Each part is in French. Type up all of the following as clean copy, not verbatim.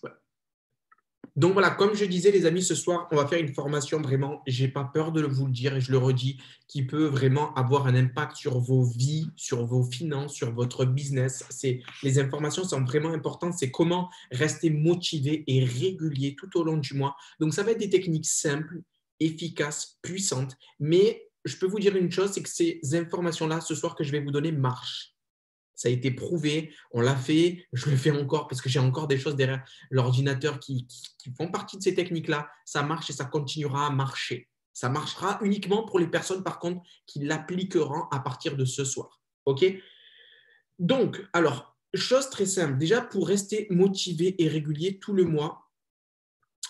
Ouais. Donc voilà, comme je disais, les amis, ce soir, on va faire une formation vraiment, je n'ai pas peur de vous le dire et je le redis, qui peut vraiment avoir un impact sur vos vies, sur vos finances, sur votre business. Les informations sont vraiment importantes. C'est comment rester motivé et régulier tout au long du mois. Donc, ça va être des techniques simples, efficaces, puissantes. Mais je peux vous dire une chose, c'est que ces informations-là, ce soir que je vais vous donner, marchent. Ça a été prouvé, on l'a fait, je le fais encore parce que j'ai encore des choses derrière l'ordinateur qui font partie de ces techniques-là. Ça marche et ça continuera à marcher. Ça marchera uniquement pour les personnes, par contre, qui l'appliqueront à partir de ce soir. OK? Donc, alors, chose très simple. Déjà, pour rester motivé et régulier tout le mois,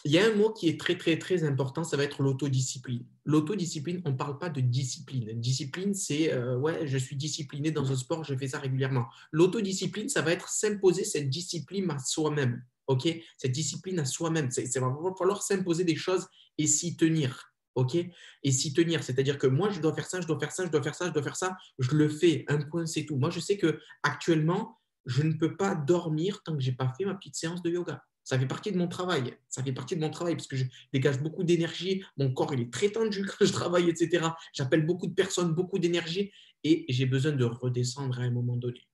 il y a un mot qui est très, très, très important, ça va être l'autodiscipline. L'autodiscipline, on ne parle pas de discipline. Discipline, c'est ouais, je suis discipliné dans un sport, je fais ça régulièrement. L'autodiscipline, ça va être s'imposer cette discipline à soi-même. OK? Cette discipline à soi-même. Il va falloir s'imposer des choses et s'y tenir. OK? Et s'y tenir, c'est-à-dire que moi, je dois faire ça, je dois faire ça, je dois faire ça, je dois faire ça. Je le fais, un point, c'est tout. Moi, je sais qu'actuellement, je ne peux pas dormir tant que je n'ai pas fait ma petite séance de yoga. Ça fait partie de mon travail. Ça fait partie de mon travail parce que je dégage beaucoup d'énergie. Mon corps, il est très tendu quand je travaille, etc. J'appelle beaucoup de personnes, beaucoup d'énergie et j'ai besoin de redescendre à un moment donné.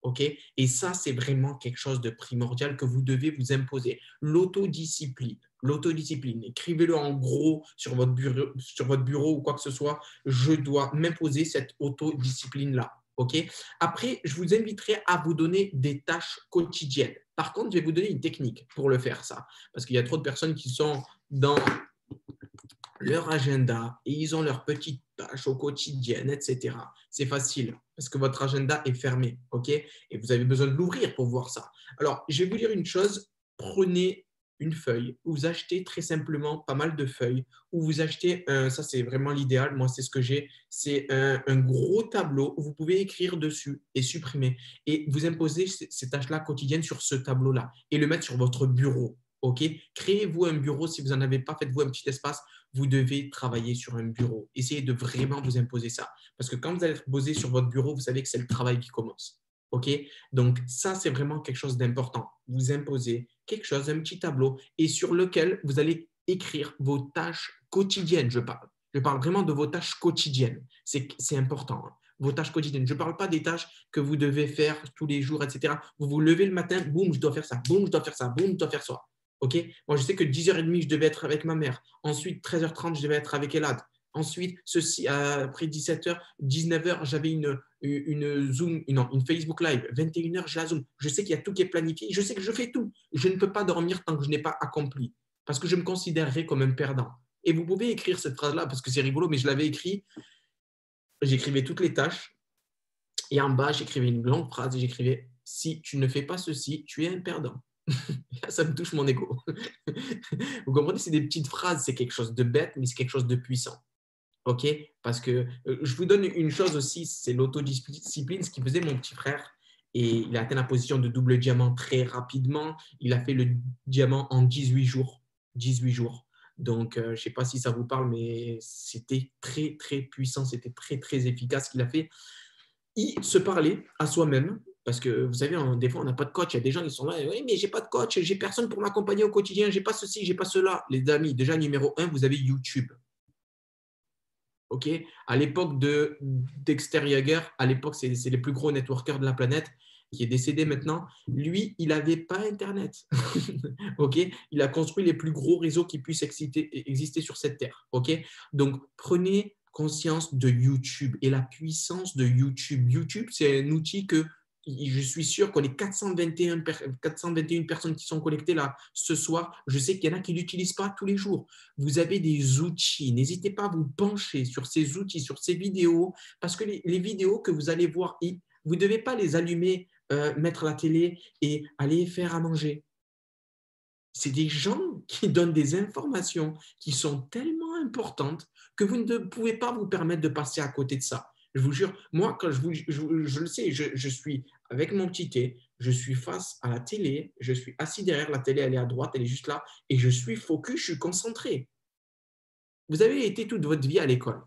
OK? Et ça, c'est vraiment quelque chose de primordial que vous devez vous imposer. L'autodiscipline. L'autodiscipline. Écrivez-le en gros sur votre bureau ou quoi que ce soit. Je dois m'imposer cette autodiscipline-là. OK? Après, je vous inviterai à vous donner des tâches quotidiennes. Par contre, je vais vous donner une technique pour le faire, ça. Parce qu'il y a trop de personnes qui sont dans leur agenda et ils ont leurs petites tâches au quotidien, etc. C'est facile parce que votre agenda est fermé, OK? Et vous avez besoin de l'ouvrir pour voir ça. Alors, je vais vous dire une chose. Prenez une feuille, vous achetez très simplement pas mal de feuilles, ou vous achetez, ça c'est vraiment l'idéal, moi c'est ce que j'ai, c'est un gros tableau où vous pouvez écrire dessus et supprimer. Et vous imposez ces tâches-là quotidiennes sur ce tableau-là et le mettre sur votre bureau. OK? Créez-vous un bureau. Si vous n'en avez pas, faites-vous un petit espace. Vous devez travailler sur un bureau. Essayez de vraiment vous imposer ça. Parce que quand vous allez être posé sur votre bureau, vous savez que c'est le travail qui commence. OK? Donc, ça, c'est vraiment quelque chose d'important. Vous imposez quelque chose, un petit tableau, et sur lequel vous allez écrire vos tâches quotidiennes, je parle. Je parle vraiment de vos tâches quotidiennes. C'est important. Hein. Vos tâches quotidiennes. Je ne parle pas des tâches que vous devez faire tous les jours, etc. Vous vous levez le matin, boum, je dois faire ça, boum, je dois faire ça, boum, je dois faire ça. OK? Moi, je sais que 10h30, je devais être avec ma mère. Ensuite, 13h30, je devais être avec Elad. Ensuite, ceci, après 17h, 19h, j'avais une Zoom, une Facebook Live. 21h, j'ai la Zoom. Je sais qu'il y a tout qui est planifié. Je sais que je fais tout. Je ne peux pas dormir tant que je n'ai pas accompli. Parce que je me considérerais comme un perdant. Et vous pouvez écrire cette phrase-là parce que c'est rigolo, mais je l'avais écrit. J'écrivais toutes les tâches. Et en bas, j'écrivais une longue phrase et j'écrivais si tu ne fais pas ceci, tu es un perdant. Ça me touche mon ego. Vous comprenez, c'est des petites phrases, c'est quelque chose de bête, mais c'est quelque chose de puissant. OK? Parce que je vous donne une chose aussi, c'est l'autodiscipline, ce qu'il faisait mon petit frère. Et il a atteint la position de double diamant très rapidement. Il a fait le diamant en 18 jours. 18 jours. Donc, je ne sais pas si ça vous parle, mais c'était très, très puissant. C'était très, très efficace ce qu'il a fait. Il se parlait à soi-même. Parce que vous savez, des fois, on n'a pas de coach. Il y a des gens qui sont là, oui, mais j'ai pas de coach, j'ai personne pour m'accompagner au quotidien, j'ai pas ceci, j'ai pas cela. Les amis, déjà, numéro un, vous avez YouTube. OK? À l'époque de Dexter Yager, à l'époque, c'est les plus gros networkers de la planète, qui est décédé maintenant. Lui, il n'avait pas Internet. OK? Il a construit les plus gros réseaux qui puissent exister sur cette terre. OK? Donc, prenez conscience de YouTube et la puissance de YouTube. YouTube, c'est un outil que je suis sûr qu'on est 421 personnes qui sont connectées là ce soir. Je sais qu'il y en a qui ne l'utilisent pas tous les jours. Vous avez des outils. N'hésitez pas à vous pencher sur ces outils, sur ces vidéos, parce que les vidéos que vous allez voir, vous ne devez pas les allumer, mettre la télé et aller faire à manger. C'est des gens qui donnent des informations qui sont tellement importantes que vous ne pouvez pas vous permettre de passer à côté de ça. Je vous jure, moi, quand je le sais, je suis avec mon petit thé, je suis face à la télé, je suis assis derrière la télé, elle est à droite, elle est juste là, et je suis focus, je suis concentré. Vous avez été toute votre vie à l'école.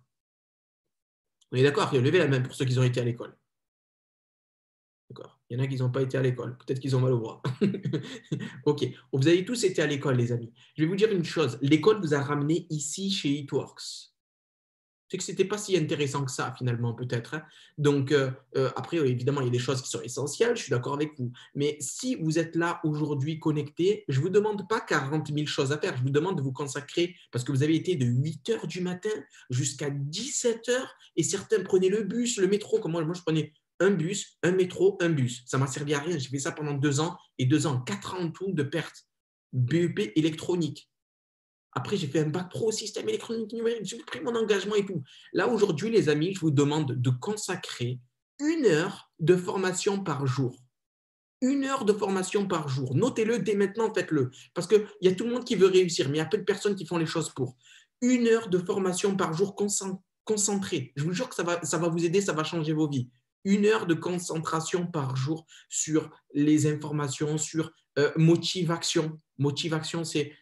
On est d'accord? Levez la main pour ceux qui ont été à l'école. D'accord. Il y en a qui n'ont pas été à l'école. Peut-être qu'ils ont mal au bras. OK. Vous avez tous été à l'école, les amis. Je vais vous dire une chose. L'école vous a ramené ici chez It Works. C'est que ce n'était pas si intéressant que ça, finalement, peut-être, hein. Donc, après, évidemment, il y a des choses qui sont essentielles, je suis d'accord avec vous. Mais si vous êtes là aujourd'hui connecté, je ne vous demande pas 40 000 choses à faire. Je vous demande de vous consacrer, parce que vous avez été de 8 heures du matin jusqu'à 17 heures, et certains prenaient le bus, le métro. Comme moi, je prenais un bus, un métro, un bus. Ça ne m'a servi à rien. J'ai fait ça pendant 2 ans, et 2 ans, 4 ans en tout de perte. BEP électronique. Après, j'ai fait un bac pro système électronique numérique, j'ai pris mon engagement et tout. Là, aujourd'hui, les amis, je vous demande de consacrer 1 heure de formation par jour. 1 heure de formation par jour. Notez-le dès maintenant, faites-le. Parce qu'il y a tout le monde qui veut réussir, mais il y a peu de personnes qui font les choses pour. 1 heure de formation par jour concentrée. Je vous jure que ça va vous aider, ça va changer vos vies. 1 heure de concentration par jour sur les informations, sur Motivation. Motivation, c'est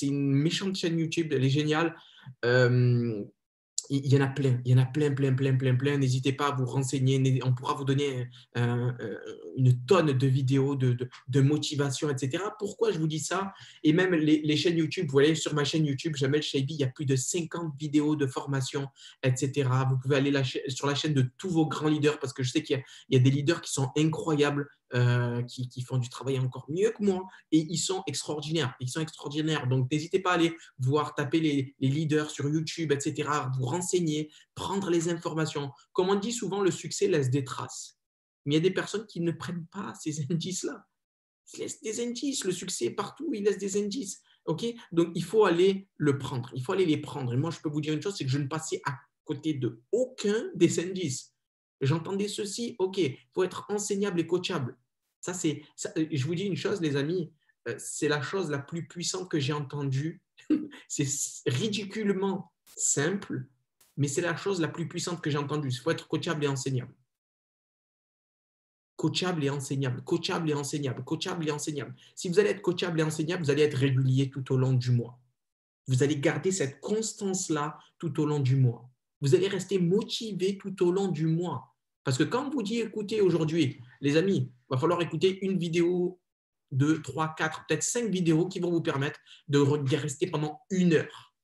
une méchante chaîne YouTube, elle est géniale. Euh, il y en a plein, il y en a plein, plein, plein, plein, plein. N'hésitez pas à vous renseigner. On pourra vous donner une tonne de vidéos de motivation, etc. Pourquoi je vous dis ça? Et même les chaînes YouTube, vous voyez sur ma chaîne YouTube, Jamel Chaibi, il y a plus de 50 vidéos de formation, etc. Vous pouvez aller sur la chaîne de tous vos grands leaders parce que je sais qu'il y a des leaders qui sont incroyables, qui font du travail encore mieux que moi et ils sont extraordinaires. Ils sont extraordinaires. Donc, n'hésitez pas à aller voir, taper les leaders sur YouTube, etc., vous renseigner, prendre les informations. Comme on dit souvent, le succès laisse des traces. Mais il y a des personnes qui ne prennent pas ces indices-là. Ils laissent des indices. Le succès est partout, il laisse des indices. OK? Donc, il faut aller le prendre. Il faut aller les prendre. Et moi, je peux vous dire une chose, c'est que je ne passais à côté de aucun des indices. J'entendais ceci, OK, il faut être enseignable et coachable. Je vous dis une chose, les amis, c'est la chose la plus puissante que j'ai entendue. C'est ridiculement simple, mais c'est la chose la plus puissante que j'ai entendue. Il faut être coachable et enseignable. Coachable et enseignable, coachable et enseignable, coachable et enseignable. Si vous allez être coachable et enseignable, vous allez être régulier tout au long du mois. Vous allez garder cette constance-là tout au long du mois. Vous allez rester motivé tout au long du mois. Parce que quand on vous dit, écoutez, aujourd'hui, les amis, il va falloir écouter une vidéo, 2, 3, 4, peut-être 5 vidéos qui vont vous permettre de rester pendant 1 heure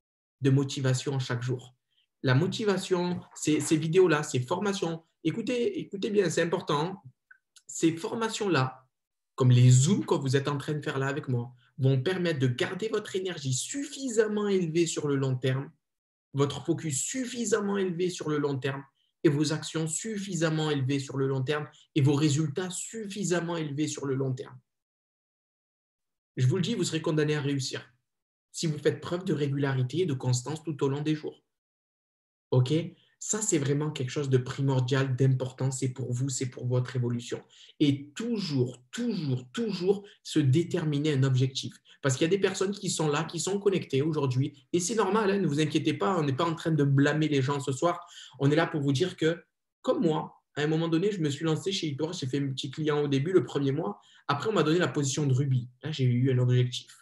de motivation chaque jour. La motivation, ces vidéos-là, ces formations, écoutez bien, c'est important. Ces formations-là, comme les Zooms que vous êtes en train de faire là avec moi, vont permettre de garder votre énergie suffisamment élevée sur le long terme, votre focus suffisamment élevé sur le long terme et vos actions suffisamment élevées sur le long terme et vos résultats suffisamment élevés sur le long terme. Je vous le dis, vous serez condamné à réussir si vous faites preuve de régularité et de constance tout au long des jours. OK? Ça, c'est vraiment quelque chose de primordial, d'important. C'est pour vous, c'est pour votre évolution. Et toujours, toujours, toujours se déterminer un objectif. Parce qu'il y a des personnes qui sont là, qui sont connectées aujourd'hui. Et c'est normal, hein, ne vous inquiétez pas, on n'est pas en train de blâmer les gens ce soir. On est là pour vous dire que, comme moi, à un moment donné, je me suis lancé chez Ipor, j'ai fait un petit client au début, le premier mois. Après, on m'a donné la position de Ruby. Là, j'ai eu un objectif.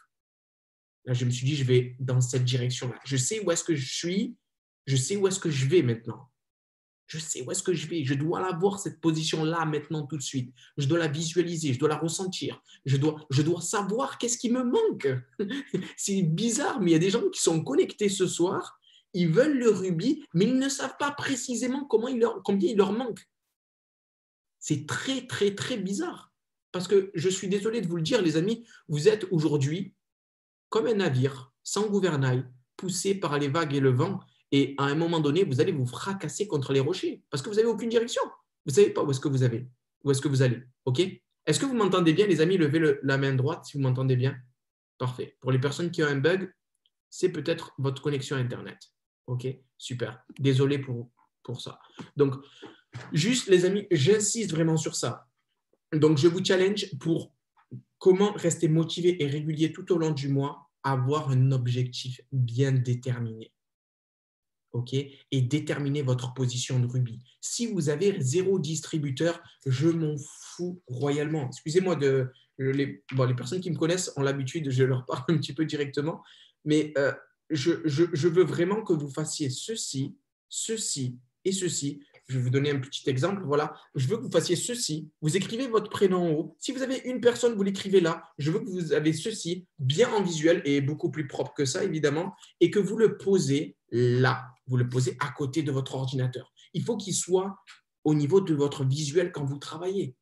Là, je me suis dit, je vais dans cette direction-là. Je sais où est-ce que je suis, je sais où est-ce que je vais maintenant. Je sais où est-ce que je vais. Je dois l'avoir, cette position-là, maintenant, tout de suite. Je dois la visualiser, je dois la ressentir. Je dois savoir qu'est-ce qui me manque. C'est bizarre, mais il y a des gens qui sont connectés ce soir, ils veulent le rubis, mais ils ne savent pas précisément combien il leur manque. C'est très, très, très bizarre. Parce que je suis désolé de vous le dire, les amis, vous êtes aujourd'hui comme un navire sans gouvernail, poussé par les vagues et le vent. Et à un moment donné, vous allez vous fracasser contre les rochers parce que vous n'avez aucune direction. Vous ne savez pas où est-ce que vous avez, où est-ce que vous allez. OK? Est-ce que vous m'entendez bien, les amis? Levez la main droite si vous m'entendez bien. Parfait. Pour les personnes qui ont un bug, c'est peut-être votre connexion Internet. OK? Super. Désolé pour ça. Donc, juste, les amis, j'insiste vraiment sur ça. Donc, je vous challenge pour comment rester motivé et régulier tout au long du mois, avoir un objectif bien déterminé. OK? Et déterminer votre position de rubis. Si vous avez 0 distributeur, je m'en fous royalement. Excusez-moi les personnes qui me connaissent ont l'habitude, je leur parle un petit peu directement, mais je veux vraiment que vous fassiez ceci et ceci je vais vous donner un petit exemple. Voilà, je veux que vous fassiez ceci. Vous écrivez votre prénom en haut. Si vous avez une personne, vous l'écrivez là. Je veux que vous avez ceci bien en visuel et beaucoup plus propre que ça, évidemment, et que vous le posez là. Vous le posez à côté de votre ordinateur. Il faut qu'il soit au niveau de votre visuel quand vous travaillez.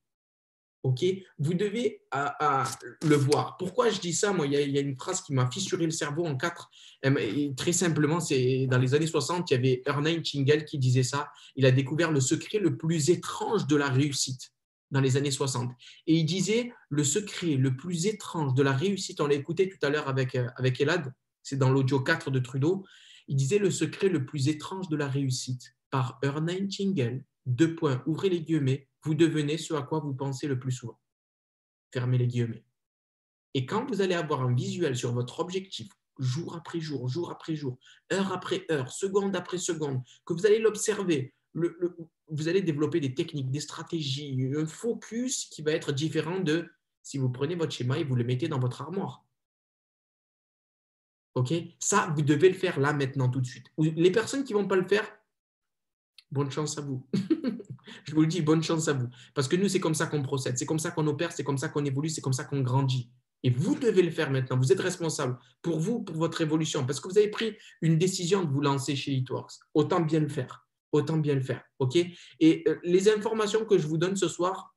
Ok, vous devez le voir. Pourquoi je dis ça? Moi, il y a une phrase qui m'a fissuré le cerveau en quatre. Et très simplement, c'est dans les années 60, il y avait Ernest Nightingale qui disait ça. Il a découvert le secret le plus étrange de la réussite dans les années 60. Et il disait le secret le plus étrange de la réussite, on l'a écouté tout à l'heure avec Elad, c'est dans l'audio 4 de Trudeau. Il disait le secret le plus étrange de la réussite par Ernest Nightingale, deux points, ouvrez les guillemets, vous devenez ce à quoi vous pensez le plus souvent. Fermez les guillemets. Et quand vous allez avoir un visuel sur votre objectif, jour après jour, jour après jour, heure après heure, seconde après seconde, que vous allez l'observer, vous allez développer des techniques, des stratégies, un focus qui va être différent de si vous prenez votre schéma et vous le mettez dans votre armoire. Ok, ça, vous devez le faire là, maintenant, tout de suite. Les personnes qui ne vont pas le faire, bonne chance à vous. Je vous le dis, bonne chance à vous. Parce que nous, c'est comme ça qu'on procède, c'est comme ça qu'on opère, c'est comme ça qu'on évolue, c'est comme ça qu'on grandit. Et vous devez le faire maintenant. Vous êtes responsable pour vous, pour votre évolution. Parce que vous avez pris une décision de vous lancer chez Eatworks. Autant bien le faire. Autant bien le faire. OK? Et les informations que je vous donne ce soir,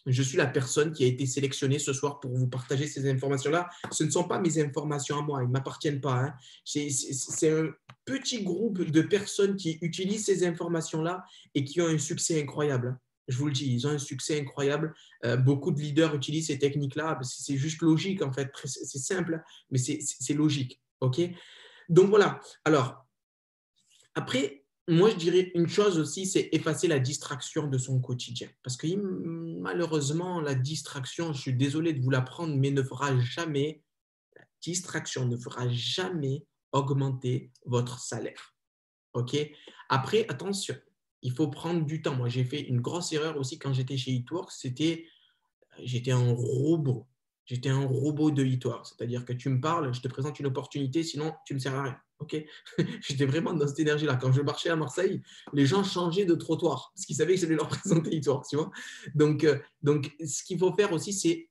je suis la personne qui a été sélectionnée ce soir pour vous partager ces informations-là. Ce ne sont pas mes informations à moi, ils ne m'appartiennent pas. Hein. C'est un petit groupe de personnes qui utilisent ces informations-là et qui ont un succès incroyable. Je vous le dis, ils ont un succès incroyable. Beaucoup de leaders utilisent ces techniques-là. C'est juste logique, en fait. C'est simple, mais c'est logique. OK? Donc voilà. Alors, après, moi, je dirais une chose aussi, c'est effacer la distraction de son quotidien. Parce que malheureusement, la distraction, je suis désolé de vous l'apprendre, mais ne fera jamais, la distraction ne fera jamais augmenter votre salaire. OK? Après, attention, il faut prendre du temps. Moi, j'ai fait une grosse erreur aussi quand j'étais chez Eatworks, j'étais un robot. J'étais un robot de Eatworks. C'est-à-dire que tu me parles, je te présente une opportunité, sinon tu ne me sers à rien. Okay. J'étais vraiment dans cette énergie-là. Quand je marchais à Marseille, les gens changeaient de trottoir parce qu'ils savaient que j'allais leur présenter Eatworks. Tu vois, donc, ce qu'il faut faire aussi, c'est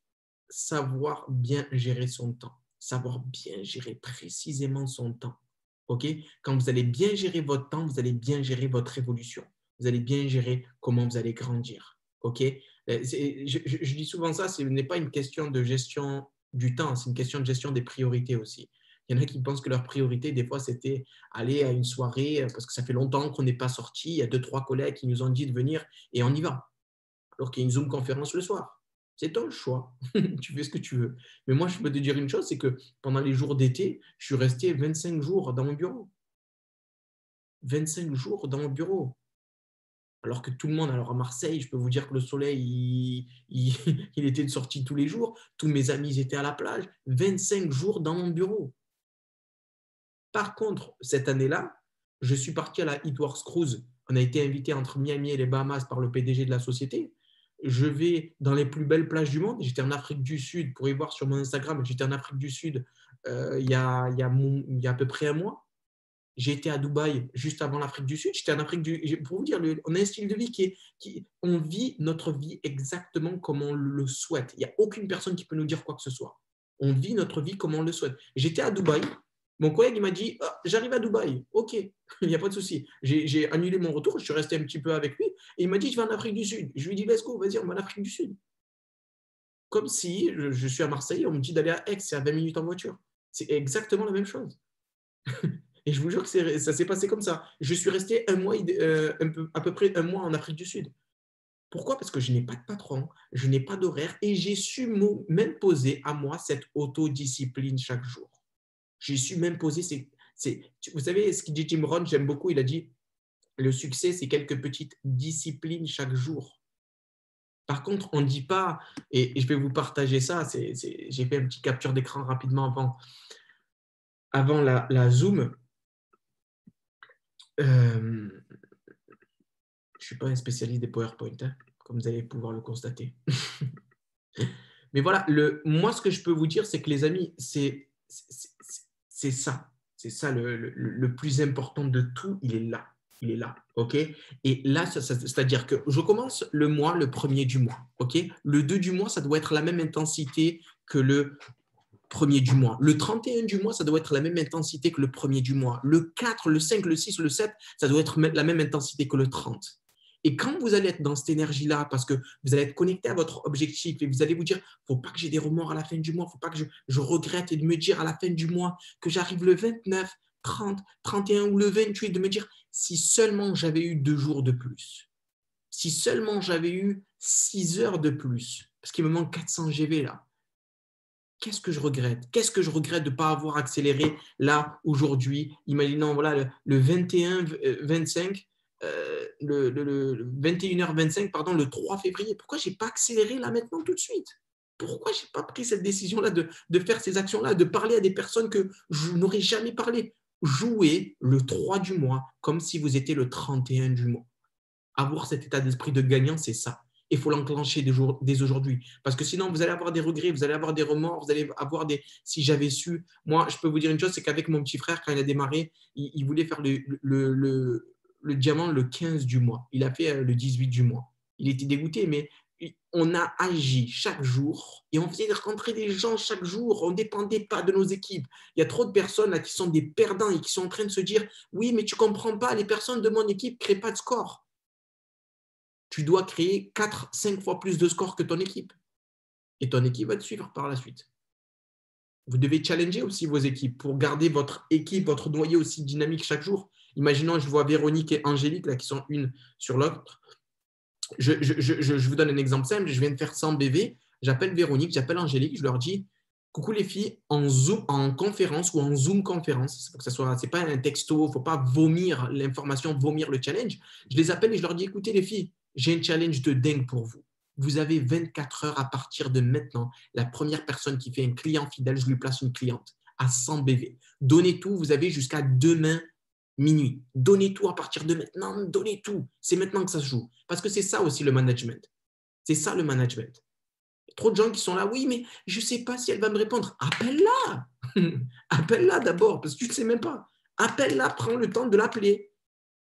savoir bien gérer son temps. Savoir bien gérer précisément son temps. Okay. Quand vous allez bien gérer votre temps, vous allez bien gérer votre évolution. Vous allez bien gérer comment vous allez grandir. Okay. Je dis souvent ça, ce n'est pas une question de gestion du temps, c'est une question de gestion des priorités aussi. Il y en a qui pensent que leur priorité, des fois, c'était aller à une soirée parce que ça fait longtemps qu'on n'est pas sorti. Il y a 2-3 collègues qui nous ont dit de venir et on y va. Alors qu'il y a une Zoom conférence le soir. C'est ton choix. Tu fais ce que tu veux. Mais moi, je peux te dire une chose, c'est que pendant les jours d'été, je suis resté 25 jours dans mon bureau. 25 jours dans mon bureau. Alors que tout le monde, alors à Marseille, je peux vous dire que le soleil, il était de sortie tous les jours. Tous mes amis étaient à la plage. 25 jours dans mon bureau. Par contre, cette année-là, je suis parti à la Eatworks Cruise. On a été invité entre Miami et les Bahamas par le PDG de la société. Je vais dans les plus belles plages du monde. J'étais en Afrique du Sud, pour y voir sur mon Instagram, j'étais en Afrique du Sud il y a à peu près un mois. J'ai été à Dubaï juste avant l'Afrique du Sud. J'étais en Afrique du Sud. Pour vous dire, on a un style de vie on vit notre vie exactement comme on le souhaite. Il n'y a aucune personne qui peut nous dire quoi que ce soit. On vit notre vie comme on le souhaite. J'étais à Dubaï. Mon collègue il m'a dit j'arrive à Dubaï. Ok, il n'y a pas de souci. J'ai annulé mon retour. Je suis resté un petit peu avec lui. Et il m'a dit je vais en Afrique du Sud. Je lui ai dit let's go, vas-y, on va en Afrique du Sud. Comme si je suis à Marseille, on me dit d'aller à Aix, c'est à 20 minutes en voiture. C'est exactement la même chose. Et je vous jure que ça s'est passé comme ça. Je suis resté un mois, à peu près un mois en Afrique du Sud. Pourquoi? Parce que je n'ai pas de patron, je n'ai pas d'horaire et j'ai su m'imposer à moi cette autodiscipline chaque jour. J'ai su m'imposer. Vous savez, ce qu'il dit Jim Rohn, j'aime beaucoup, il a dit le succès, c'est quelques petites disciplines chaque jour. Par contre, on ne dit pas, et je vais vous partager ça, j'ai fait une petite capture d'écran rapidement avant la Zoom. Je ne suis pas un spécialiste des PowerPoint, hein, comme vous allez pouvoir le constater. Mais voilà, moi, ce que je peux vous dire, c'est que les amis, c'est ça. C'est ça le plus important de tout, il est là. Il est là, OK? Et là, c'est-à-dire que je commence le mois, le premier du mois, OK? Le 2 du mois, ça doit être la même intensité que le premier du mois. Le 31 du mois, ça doit être la même intensité que le premier du mois. Le 4, le 5, le 6, le 7, ça doit être la même intensité que le 30. Et quand vous allez être dans cette énergie-là, parce que vous allez être connecté à votre objectif et vous allez vous dire, il ne faut pas que j'ai des remords à la fin du mois, il ne faut pas que je regrette et de me dire à la fin du mois que j'arrive le 29, 30, 31 ou le 28, de me dire, si seulement j'avais eu 2 jours de plus, si seulement j'avais eu 6 heures de plus, parce qu'il me manque 400 GV là, qu'est-ce que je regrette? Qu'est-ce que je regrette de ne pas avoir accéléré là, aujourd'hui? Imaginons, voilà, le 21-25, le 21h25, pardon, le 3 février. Pourquoi je n'ai pas accéléré là maintenant tout de suite? Pourquoi je n'ai pas pris cette décision-là de faire ces actions-là, de parler à des personnes que je n'aurais jamais parlé? Jouez le 3 du mois comme si vous étiez le 31 du mois. Avoir cet état d'esprit de gagnant, c'est ça. Il faut l'enclencher dès aujourd'hui. Parce que sinon, vous allez avoir des regrets, vous allez avoir des remords, vous allez avoir des. Si j'avais su. Moi, je peux vous dire une chose, c'est qu'avec mon petit frère, quand il a démarré, il voulait faire le diamant le 15 du mois. Il a fait le 18 du mois. Il était dégoûté, mais on a agi chaque jour et on faisait rentrer des gens chaque jour. On ne dépendait pas de nos équipes. Il y a trop de personnes là qui sont des perdants et qui sont en train de se dire oui, mais tu ne comprends pas, les personnes de mon équipe ne créent pas de score. Tu dois créer 4-5 fois plus de scores que ton équipe. Et ton équipe va te suivre par la suite. Vous devez challenger aussi vos équipes pour garder votre équipe, votre noyau aussi dynamique chaque jour. Imaginons, je vois Véronique et Angélique là, qui sont une sur l'autre. Je vous donne un exemple simple. Je viens de faire 100 BV. J'appelle Véronique, j'appelle Angélique. Je leur dis coucou les filles, en Zoom, en conférence ou en Zoom conférence. C'est pour que ça soit, c'est pas un texto. Il ne faut pas vomir l'information, vomir le challenge. Je les appelle et je leur dis écoutez les filles, j'ai un challenge de dingue pour vous. Vous avez 24 heures à partir de maintenant. La première personne qui fait un client fidèle, je lui place une cliente à 100 BV. Donnez tout, vous avez jusqu'à demain minuit. Donnez tout à partir de maintenant, donnez tout. C'est maintenant que ça se joue. Parce que c'est ça aussi le management. C'est ça le management. Trop de gens qui sont là, oui, mais je ne sais pas si elle va me répondre. Appelle-la. Appelle-la d'abord, parce que tu ne sais même pas. Appelle-la, prends le temps de l'appeler.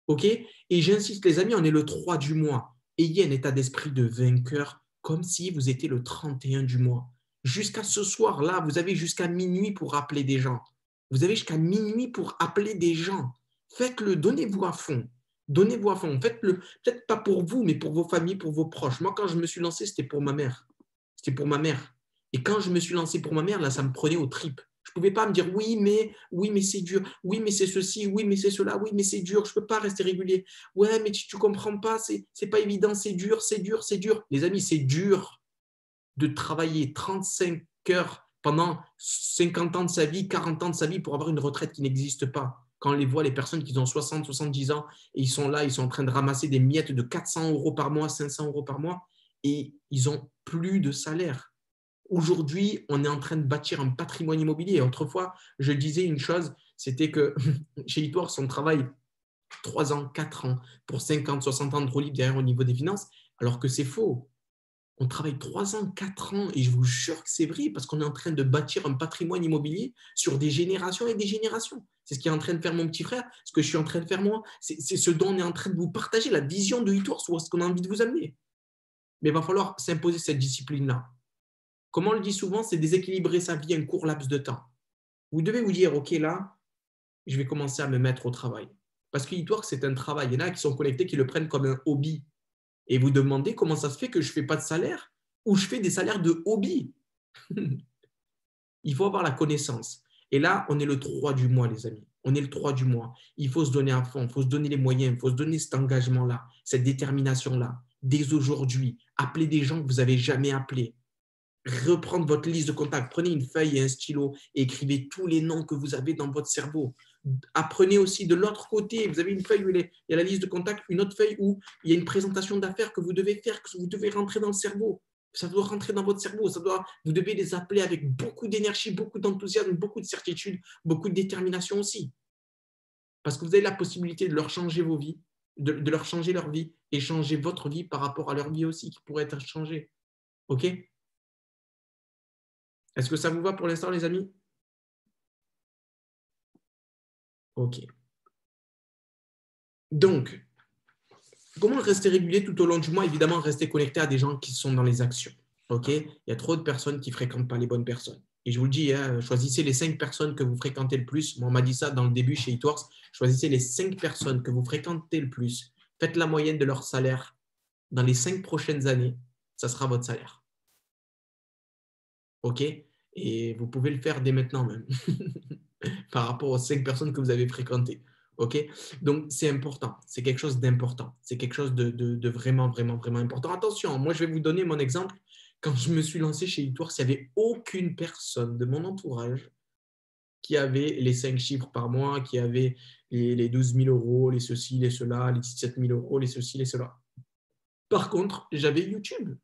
OK? Et j'insiste, les amis, on est le 3 du mois. Ayez un état d'esprit de vainqueur comme si vous étiez le 31 du mois. Jusqu'à ce soir-là, vous avez jusqu'à minuit pour appeler des gens. Vous avez jusqu'à minuit pour appeler des gens. Faites-le, donnez-vous à fond. Donnez-vous à fond. Faites-le, peut-être pas pour vous, mais pour vos familles, pour vos proches. Moi, quand je me suis lancé, c'était pour ma mère. C'était pour ma mère. Et quand je me suis lancé pour ma mère, là, ça me prenait aux tripes. Je ne pouvais pas me dire oui, mais c'est dur, oui, mais c'est ceci, oui, mais c'est cela, oui, mais c'est dur, je ne peux pas rester régulier. Ouais, mais tu ne comprends pas, c'est pas évident, c'est dur, c'est dur, c'est dur. Les amis, c'est dur de travailler 35 heures pendant 50 ans de sa vie, 40 ans de sa vie pour avoir une retraite qui n'existe pas. Quand on les voit, les personnes qui ont 60, 70 ans, et ils sont là, ils sont en train de ramasser des miettes de 400 euros par mois, 500 euros par mois, et ils n'ont plus de salaire. Aujourd'hui, on est en train de bâtir un patrimoine immobilier. Autrefois, je disais une chose, c'était que chez Itwars, on travaille 3 ans, 4 ans pour 50, 60 ans de roue libre derrière au niveau des finances, alors que c'est faux. On travaille 3 ans, 4 ans, et je vous jure que c'est vrai, parce qu'on est en train de bâtir un patrimoine immobilier sur des générations et des générations. C'est ce qui est en train de faire mon petit frère, ce que je suis en train de faire moi. C'est ce dont on est en train de vous partager, la vision de Itwars, ou ce qu'on a envie de vous amener. Mais il va falloir s'imposer cette discipline-là. Comme on le dit souvent, c'est déséquilibrer sa vie un court laps de temps. Vous devez vous dire, OK, là, je vais commencer à me mettre au travail. Parce que l'e-work, c'est un travail. Il y en a qui sont connectés, qui le prennent comme un hobby. Et vous demandez comment ça se fait que je ne fais pas de salaire ou je fais des salaires de hobby. Il faut avoir la connaissance. Et là, on est le 3 du mois, les amis. On est le 3 du mois. Il faut se donner à fond, il faut se donner les moyens, il faut se donner cet engagement-là, cette détermination-là. Dès aujourd'hui, appelez des gens que vous n'avez jamais appelés. Reprendre votre liste de contacts. Prenez une feuille et un stylo et écrivez tous les noms que vous avez dans votre cerveau. Apprenez aussi de l'autre côté. Vous avez une feuille où il y a la liste de contacts, une autre feuille où il y a une présentation d'affaires que vous devez faire, que vous devez rentrer dans le cerveau. Ça doit rentrer dans votre cerveau. Vous devez les appeler avec beaucoup d'énergie, beaucoup d'enthousiasme, beaucoup de certitude, beaucoup de détermination aussi. Parce que vous avez la possibilité de leur changer vos vies, de leur changer leur vie et changer votre vie par rapport à leur vie aussi qui pourrait être changée. OK? Est-ce que ça vous va pour l'instant, les amis? OK. Donc, comment rester régulier tout au long du mois? Évidemment, rester connecté à des gens qui sont dans les actions. Ok, il y a trop de personnes qui ne fréquentent pas les bonnes personnes. Et je vous le dis, hein, choisissez les 5 personnes que vous fréquentez le plus. Moi, on m'a dit ça dans le début chez Eatworks. Choisissez les 5 personnes que vous fréquentez le plus. Faites la moyenne de leur salaire dans les 5 prochaines années. Ça sera votre salaire. OK? Et vous pouvez le faire dès maintenant même, par rapport aux 5 personnes que vous avez fréquentées. OK? Donc, c'est important. C'est quelque chose d'important. C'est quelque chose de vraiment, vraiment, vraiment important. Attention, moi, je vais vous donner mon exemple. Quand je me suis lancé chez Eatworks, il n'y avait aucune personne de mon entourage qui avait les 5 chiffres par mois, qui avait les 12 000 euros, les ceci, les cela, les 17 000 euros, les ceci, les cela. Par contre, j'avais YouTube.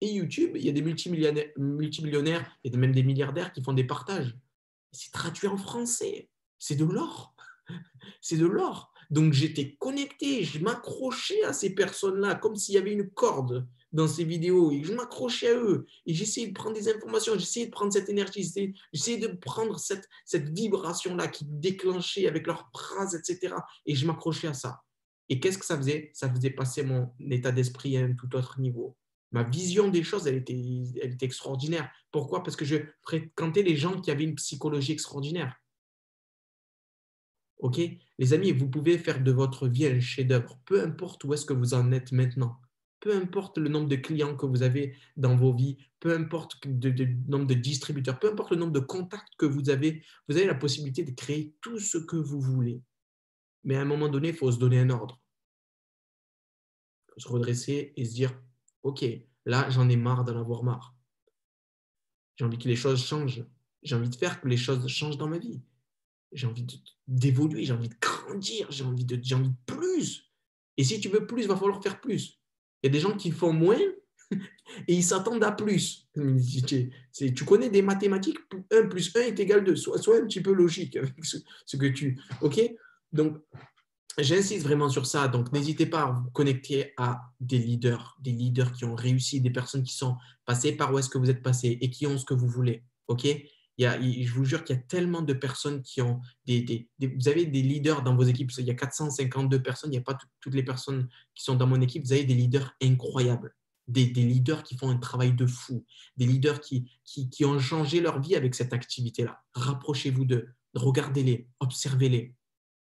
Et YouTube, il y a des multimillionnaires, il y a même des milliardaires qui font des partages. C'est traduit en français. C'est de l'or. C'est de l'or. Donc j'étais connecté, je m'accrochais à ces personnes-là comme s'il y avait une corde dans ces vidéos et je m'accrochais à eux et j'essayais de prendre des informations, j'essayais de prendre cette énergie, j'essayais de prendre cette vibration-là qui déclenchait avec leurs phrases, etc. Et je m'accrochais à ça. Et qu'est-ce que ça faisait? Ça faisait passer mon état d'esprit à un tout autre niveau. Ma vision des choses, elle était extraordinaire. Pourquoi? Parce que je fréquentais les gens qui avaient une psychologie extraordinaire. OK? Les amis, vous pouvez faire de votre vie un chef-d'œuvre, peu importe où est-ce que vous en êtes maintenant. Peu importe le nombre de clients que vous avez dans vos vies, peu importe le nombre de distributeurs, peu importe le nombre de contacts que vous avez la possibilité de créer tout ce que vous voulez. Mais à un moment donné, il faut se donner un ordre. Il faut se redresser et se dire, OK, là, j'en ai marre d'en avoir marre. J'ai envie que les choses changent. J'ai envie de faire que les choses changent dans ma vie. J'ai envie d'évoluer, j'ai envie de grandir, j'ai envie de plus. Et si tu veux plus, il va falloir faire plus. Il y a des gens qui font moins et ils s'attendent à plus. Tu connais des mathématiques, 1 plus 1 est égal 2. Sois un petit peu logique avec ce que tu... OK? Donc, j'insiste vraiment sur ça. Donc, n'hésitez pas à vous connecter à des leaders qui ont réussi, des personnes qui sont passées par où est-ce que vous êtes passé et qui ont ce que vous voulez. OK? Je vous jure qu'il y a tellement de personnes qui ont vous avez des leaders dans vos équipes. Il y a 452 personnes. Il n'y a pas toutes les personnes qui sont dans mon équipe. Vous avez des leaders incroyables. Des leaders qui font un travail de fou. Des leaders qui ont changé leur vie avec cette activité-là. Rapprochez-vous d'eux. Regardez-les. Observez-les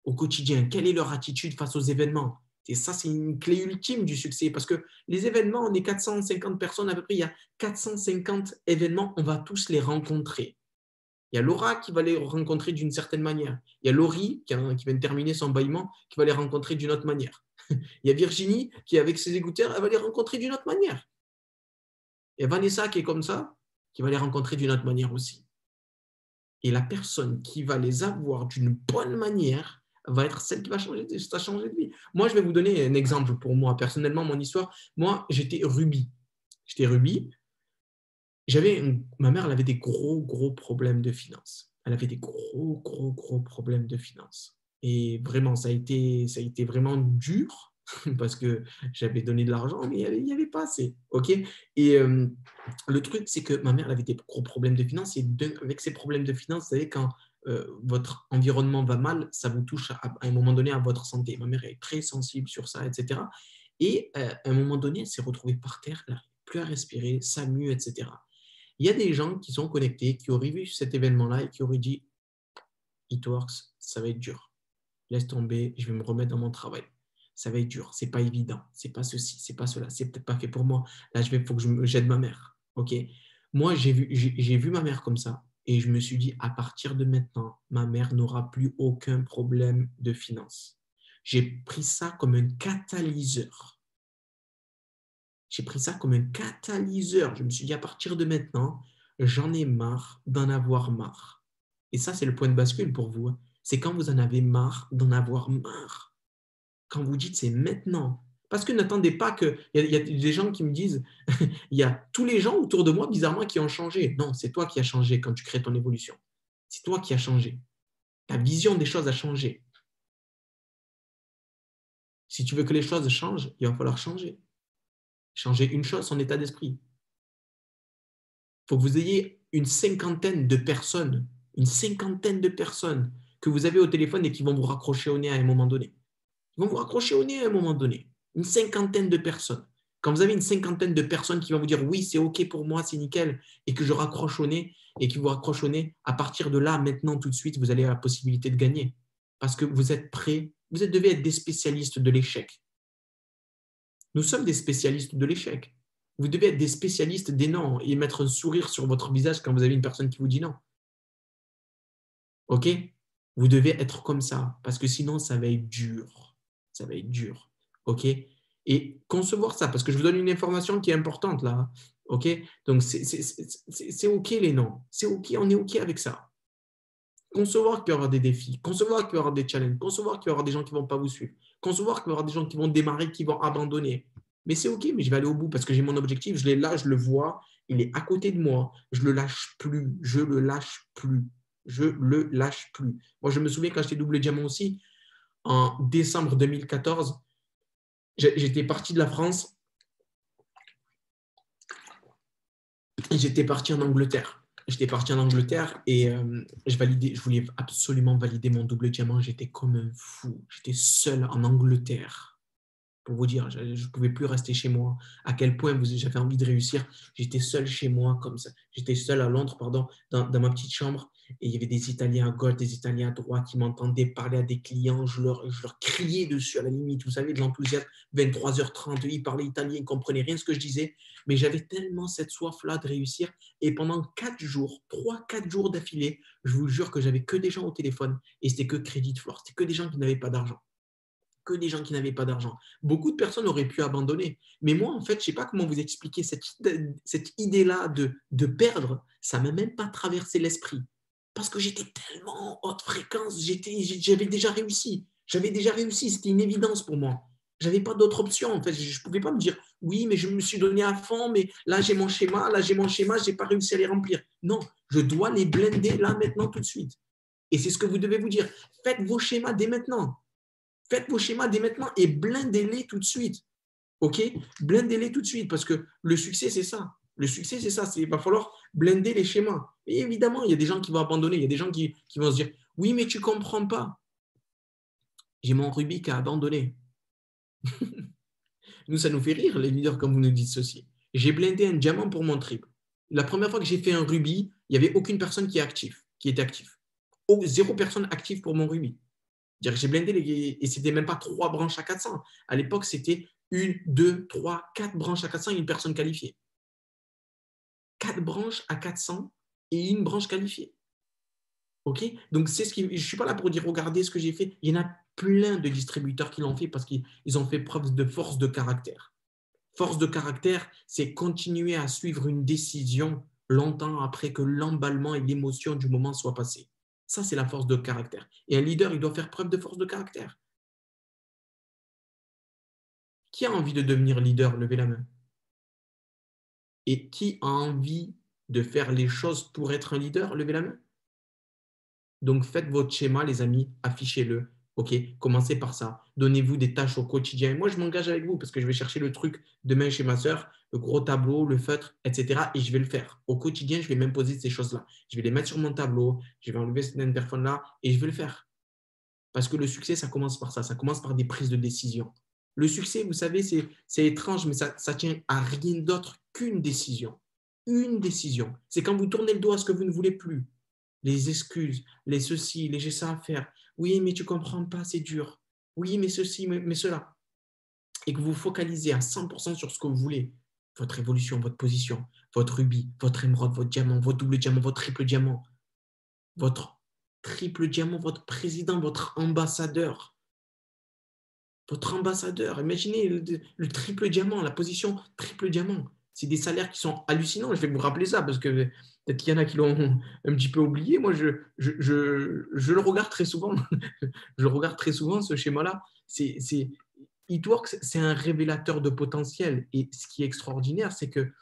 au quotidien. Quelle est leur attitude face aux événements? Et ça, c'est une clé ultime du succès parce que les événements, on est 450 personnes à peu près. Il y a 450 événements, on va tous les rencontrer. Il y a Laura qui va les rencontrer d'une certaine manière. Il y a Laurie qui vient de terminer son bâillement qui va les rencontrer d'une autre manière. Il y a Virginie qui, avec ses écouteurs, elle va les rencontrer d'une autre manière. Il y a Vanessa qui est comme ça, qui va les rencontrer d'une autre manière aussi. Et la personne qui va les avoir d'une bonne manière va être celle qui va changer de vie. Moi, je vais vous donner un exemple pour moi. Personnellement, mon histoire, moi, j'étais rubis. Ma mère, elle avait des gros problèmes de finances. Elle avait des gros problèmes de finances. Et vraiment, ça a été vraiment dur parce que j'avais donné de l'argent, mais il n'y avait pas assez. OK? Et le truc, c'est que ma mère, elle avait des gros problèmes de finances. Et avec ces problèmes de finances, vous savez, quand votre environnement va mal, ça vous touche à un moment donné à votre santé. Ma mère est très sensible sur ça, etc. Et à un moment donné, elle s'est retrouvée par terre, elle n'arrivait plus à respirer, ça mue, etc. Il y a des gens qui sont connectés, qui auraient vu cet événement-là et qui auraient dit Eatworks, ça va être dur. Laisse tomber, je vais me remettre dans mon travail. Ça va être dur, c'est pas évident, c'est pas ceci, c'est pas cela, c'est peut-être pas fait pour moi. Là, il faut que j'aide ma mère. OK? Moi, j'ai vu ma mère comme ça et je me suis dit à partir de maintenant, ma mère n'aura plus aucun problème de finances. J'ai pris ça comme un catalyseur. J'ai pris ça comme un catalyseur. Je me suis dit, à partir de maintenant, j'en ai marre d'en avoir marre. Et ça, c'est le point de bascule pour vous. C'est quand vous en avez marre d'en avoir marre. Quand vous dites, c'est maintenant. Parce que n'attendez pas que... Il y a des gens qui me disent, il y a tous les gens autour de moi, bizarrement, qui ont changé. Non, c'est toi qui as changé quand tu crées ton évolution. C'est toi qui as changé. Ta vision des choses a changé. Si tu veux que les choses changent, il va falloir changer. Changer une chose, son état d'esprit. Il faut que vous ayez une cinquantaine de personnes que vous avez au téléphone et qui vont vous raccrocher au nez à un moment donné. Ils vont vous raccrocher au nez à un moment donné. Une cinquantaine de personnes. Quand vous avez une cinquantaine de personnes qui vont vous dire oui, c'est OK pour moi, c'est nickel, et que je raccroche au nez, et qui vous raccrochent au nez, à partir de là, maintenant, tout de suite, vous allez avoir la possibilité de gagner. Parce que vous êtes prêts, devez être des spécialistes de l'échec. Nous sommes des spécialistes de l'échec. Vous devez être des spécialistes des non et mettre un sourire sur votre visage quand vous avez une personne qui vous dit non. OK? Vous devez être comme ça parce que sinon, ça va être dur. Ça va être dur. OK? Et concevoir ça, parce que je vous donne une information qui est importante là. OK? Donc, c'est OK les noms. C'est OK, on est OK avec ça. Concevoir qu'il y aura des défis, concevoir qu'il y aura des challenges, concevoir qu'il y aura des gens qui ne vont pas vous suivre, concevoir qu'il y aura des gens qui vont démarrer, qui vont abandonner. Mais c'est OK, mais je vais aller au bout parce que j'ai mon objectif, je l'ai là, je le vois, il est à côté de moi, je ne le lâche plus, je le lâche plus, je le lâche plus. Moi, je me souviens quand j'étais double diamant aussi, en décembre 2014, j'étais parti de la France et j'étais parti en Angleterre. J'étais parti en Angleterre et je voulais absolument valider mon double diamant. J'étais comme un fou. J'étais seul en Angleterre. Pour vous dire, je ne pouvais plus rester chez moi. À quel point j'avais envie de réussir. J'étais seul chez moi comme ça. J'étais seul à Londres, pardon, dans ma petite chambre. Et il y avait des Italiens à gauche, des Italiens à droite qui m'entendaient parler à des clients. Je leur criais dessus à la limite. Vous savez, de l'enthousiasme. 23h30, ils parlaient italien, ils ne comprenaient rien de ce que je disais. Mais j'avais tellement cette soif-là de réussir. Et pendant 4 jours, 3-4 jours d'affilée, je vous jure que j'avais que des gens au téléphone. Et c'était que Credit Floor. C'était que des gens qui n'avaient pas d'argent. Que des gens qui n'avaient pas d'argent. Beaucoup de personnes auraient pu abandonner. Mais moi, en fait, je ne sais pas comment vous expliquer cette idée-là de perdre. Ça ne m'a même pas traversé l'esprit. Parce que j'étais tellement en haute fréquence, j'avais déjà réussi. J'avais déjà réussi, c'était une évidence pour moi. Je n'avais pas d'autre option. En fait, je ne pouvais pas me dire, oui, mais je me suis donné à fond, mais là, j'ai mon schéma, je n'ai pas réussi à les remplir. Non, je dois les blinder là, maintenant, tout de suite. Et c'est ce que vous devez vous dire. Faites vos schémas dès maintenant. Faites vos schémas dès maintenant et blindez-les tout de suite. OK? Blindez-les tout de suite parce que le succès, c'est ça. Le succès, c'est ça. Il va falloir blinder les schémas. Et évidemment, il y a des gens qui vont abandonner. Il y a des gens qui vont se dire oui, mais tu ne comprends pas. J'ai mon rubis qui a abandonné. Nous, ça nous fait rire, les leaders, comme vous nous dites ceci. J'ai blindé un diamant pour mon triple. La première fois que j'ai fait un rubis, il n'y avait aucune personne qui était active. Zéro personne active pour mon rubis. J'ai blindé et c'était même pas 3 branches à 400. À l'époque, c'était 1, 2, 3, 4 branches à 400 et une personne qualifiée. 4 branches à 400 et une branche qualifiée. OK? Donc, c'est ce qui. Je ne suis pas là pour dire regardez ce que j'ai fait. Il y en a plein de distributeurs qui l'ont fait parce qu'ils ont fait preuve de force de caractère. Force de caractère, c'est continuer à suivre une décision longtemps après que l'emballement et l'émotion du moment soient passés. Ça, c'est la force de caractère. Et un leader, il doit faire preuve de force de caractère. Qui a envie de devenir leader? Levez la main. Et qui a envie de faire les choses pour être un leader? Levez la main. Donc, faites votre schéma, les amis, affichez-le. OK, commencez par ça. Donnez-vous des tâches au quotidien. Et moi, je m'engage avec vous parce que je vais chercher le truc demain chez ma sœur, le gros tableau, le feutre, etc. Et je vais le faire. Au quotidien, je vais m'imposer ces choses-là. Je vais les mettre sur mon tableau, je vais enlever cet interphone-là et je vais le faire. Parce que le succès, ça commence par ça. Ça commence par des prises de décision. Le succès, vous savez, c'est étrange, mais ça tient à rien d'autre qu'une décision. Une décision. C'est quand vous tournez le dos à ce que vous ne voulez plus. Les excuses, les ceci, les j'ai ça à faire. Oui, mais tu ne comprends pas, c'est dur. Oui, mais ceci, mais cela. Et que vous focalisez à 100% sur ce que vous voulez. Votre évolution, votre position, votre rubis, votre émeraude, votre diamant, votre double diamant, votre triple diamant, votre triple diamant, votre président, votre ambassadeur. Votre ambassadeur, imaginez le triple diamant, la position triple diamant. C'est des salaires qui sont hallucinants. Je vais vous rappeler ça parce que peut-être qu'il y en a qui l'ont un petit peu oublié. Moi, je le regarde très souvent. Je le regarde très souvent, ce schéma-là. Eatworks, c'est un révélateur de potentiel. Et ce qui est extraordinaire, c'est que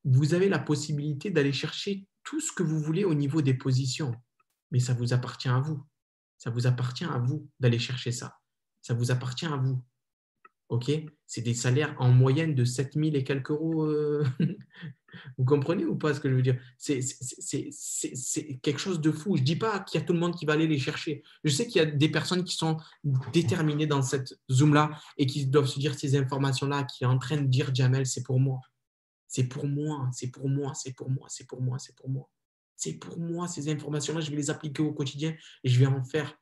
vous avez la possibilité d'aller chercher tout ce que vous voulez au niveau des positions. Mais ça vous appartient à vous. Ça vous appartient à vous d'aller chercher ça. Ça vous appartient à vous. OK? C'est des salaires en moyenne de 7 000 et quelques euros. Vous comprenez ou pas ce que je veux dire? C'est quelque chose de fou. Je ne dis pas qu'il y a tout le monde qui va aller les chercher. Je sais qu'il y a des personnes qui sont déterminées dans cette Zoom-là et qui doivent se dire ces informations-là, qui est en train de dire Jamel, c'est pour moi. C'est pour moi, c'est pour moi, c'est pour moi, c'est pour moi, c'est pour moi. C'est pour moi, ces informations-là, je vais les appliquer au quotidien et je vais en faire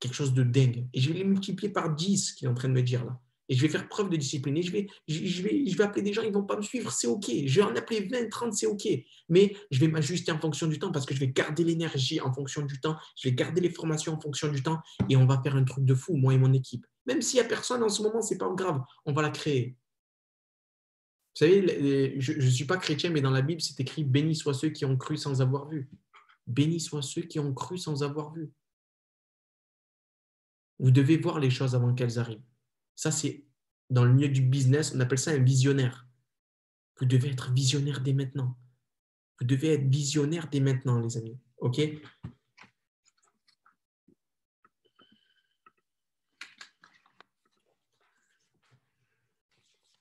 quelque chose de dingue. Et je vais les multiplier par 10, qu'il est en train de me dire là. Et je vais faire preuve de discipline. Et je vais appeler des gens, ils ne vont pas me suivre, c'est OK. Je vais en appeler 20, 30, c'est OK. Mais je vais m'ajuster en fonction du temps parce que je vais garder l'énergie en fonction du temps. Je vais garder les formations en fonction du temps. Et on va faire un truc de fou, moi et mon équipe. Même s'il n'y a personne en ce moment, ce n'est pas grave. On va la créer. Vous savez, je ne suis pas chrétien, mais dans la Bible, c'est écrit « Bénis soient ceux qui ont cru sans avoir vu ». Bénis soient ceux qui ont cru sans avoir vu. Vous devez voir les choses avant qu'elles arrivent. Ça, c'est dans le milieu du business, on appelle ça un visionnaire. Vous devez être visionnaire dès maintenant. Vous devez être visionnaire dès maintenant, les amis. OK?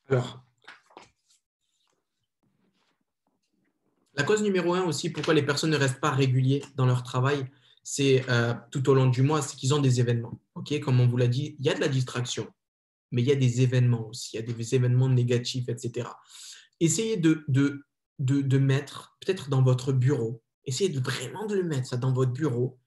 Alors, la cause numéro 1 aussi, pourquoi les personnes ne restent pas réguliers dans leur travail, c'est tout au long du mois, c'est qu'ils ont des événements. OK? Comme on vous l'a dit, il y a de la distraction, mais il y a des événements aussi, il y a des événements négatifs, etc. Essayez de mettre, peut-être dans votre bureau, essayez vraiment de le mettre ça dans votre bureau.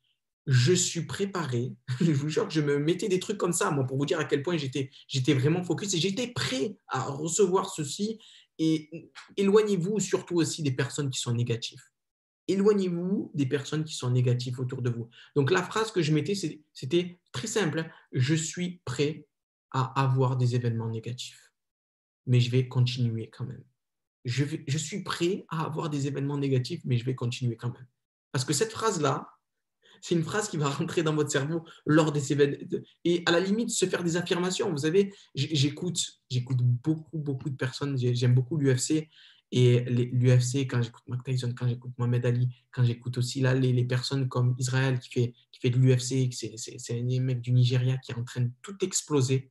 Je suis préparé, je vous jure que je me mettais des trucs comme ça, moi, pour vous dire à quel point j'étais vraiment focus et j'étais prêt à recevoir ceci. Et éloignez-vous surtout aussi des personnes qui sont négatives. Éloignez-vous des personnes qui sont négatives autour de vous. Donc, la phrase que je mettais, c'était très simple. Je suis prêt à avoir des événements négatifs, mais je vais continuer quand même. Je suis prêt à avoir des événements négatifs, mais je vais continuer quand même. Parce que cette phrase-là, c'est une phrase qui va rentrer dans votre cerveau lors des événements. Et à la limite, se faire des affirmations. Vous savez, j'écoute beaucoup de personnes. J'aime beaucoup l'UFC. Et l'UFC, quand j'écoute Mike Tyson, quand j'écoute Mohamed Ali, quand j'écoute aussi là, les personnes comme Israël qui fait de l'UFC, c'est un mec du Nigeria qui est en train de tout exploser.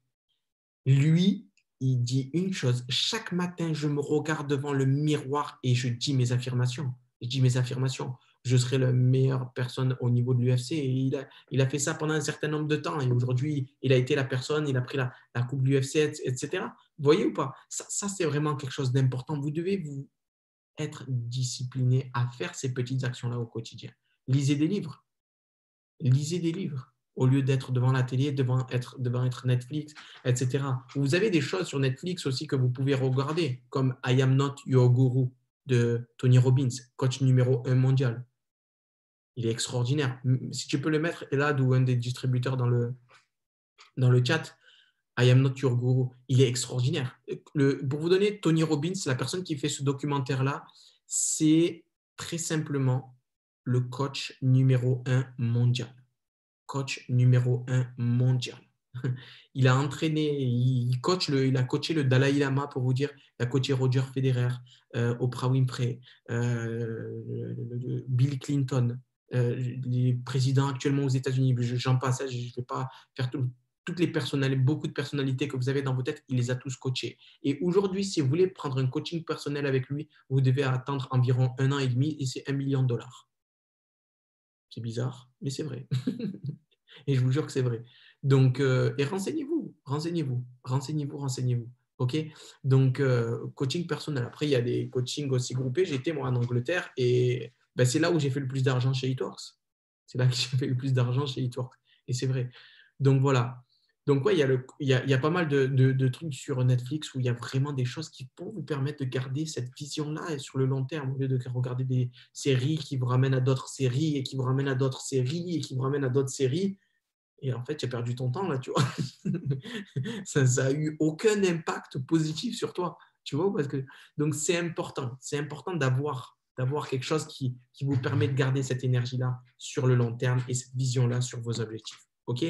Lui, il dit une chose. Chaque matin, je me regarde devant le miroir et je dis mes affirmations. Je dis mes affirmations. Je serai la meilleure personne au niveau de l'UFC. Et il a fait ça pendant un certain nombre de temps. Et aujourd'hui, il a été la personne, il a pris la coupe de l'UFC, etc. Vous voyez ou pas? Ça c'est vraiment quelque chose d'important. Vous devez vous être discipliné à faire ces petites actions-là au quotidien. Lisez des livres. Lisez des livres au lieu d'être devant la télé, devant être Netflix, etc. Vous avez des choses sur Netflix aussi que vous pouvez regarder, comme I Am Not Your Guru de Tony Robbins, coach numéro 1 mondial. Il est extraordinaire. Si tu peux le mettre, Elad ou un des distributeurs dans le chat, I Am Not Your Guru, il est extraordinaire. Pour vous donner, Tony Robbins, la personne qui fait ce documentaire-là, c'est très simplement le coach numéro 1 mondial. Coach numéro 1 mondial. Il a entraîné, il a coaché le Dalai Lama, pour vous dire. Il a coaché Roger Federer, Oprah Winfrey, Bill Clinton, les présidents actuellement aux États-Unis. J'en passe, je ne vais pas faire toutes les personnalités, beaucoup de personnalités que vous avez dans vos têtes, il les a tous coachés. Et aujourd'hui, si vous voulez prendre un coaching personnel avec lui, vous devez attendre environ 1 an et demi et c'est $1 million. C'est bizarre, mais c'est vrai. Et je vous jure que c'est vrai. Donc, et renseignez-vous. OK? Donc, coaching personnel. Après, il y a des coachings aussi groupés. J'étais, moi, en Angleterre et ben, c'est là où j'ai fait le plus d'argent chez eTworks. C'est là que j'ai fait le plus d'argent chez eTworks. Et c'est vrai. Donc, voilà. Donc, ouais, il y a pas mal de trucs sur Netflix où il y a vraiment des choses qui vont vous permettre de garder cette vision-là sur le long terme, au lieu de regarder des séries qui vous ramènent à d'autres séries et qui vous ramènent à d'autres séries et qui vous ramènent à d'autres séries. Et en fait, tu as perdu ton temps là, tu vois. Ça n'a eu aucun impact positif sur toi, tu vois. Donc, c'est important d'avoir quelque chose qui vous permet de garder cette énergie-là sur le long terme et cette vision-là sur vos objectifs. OK?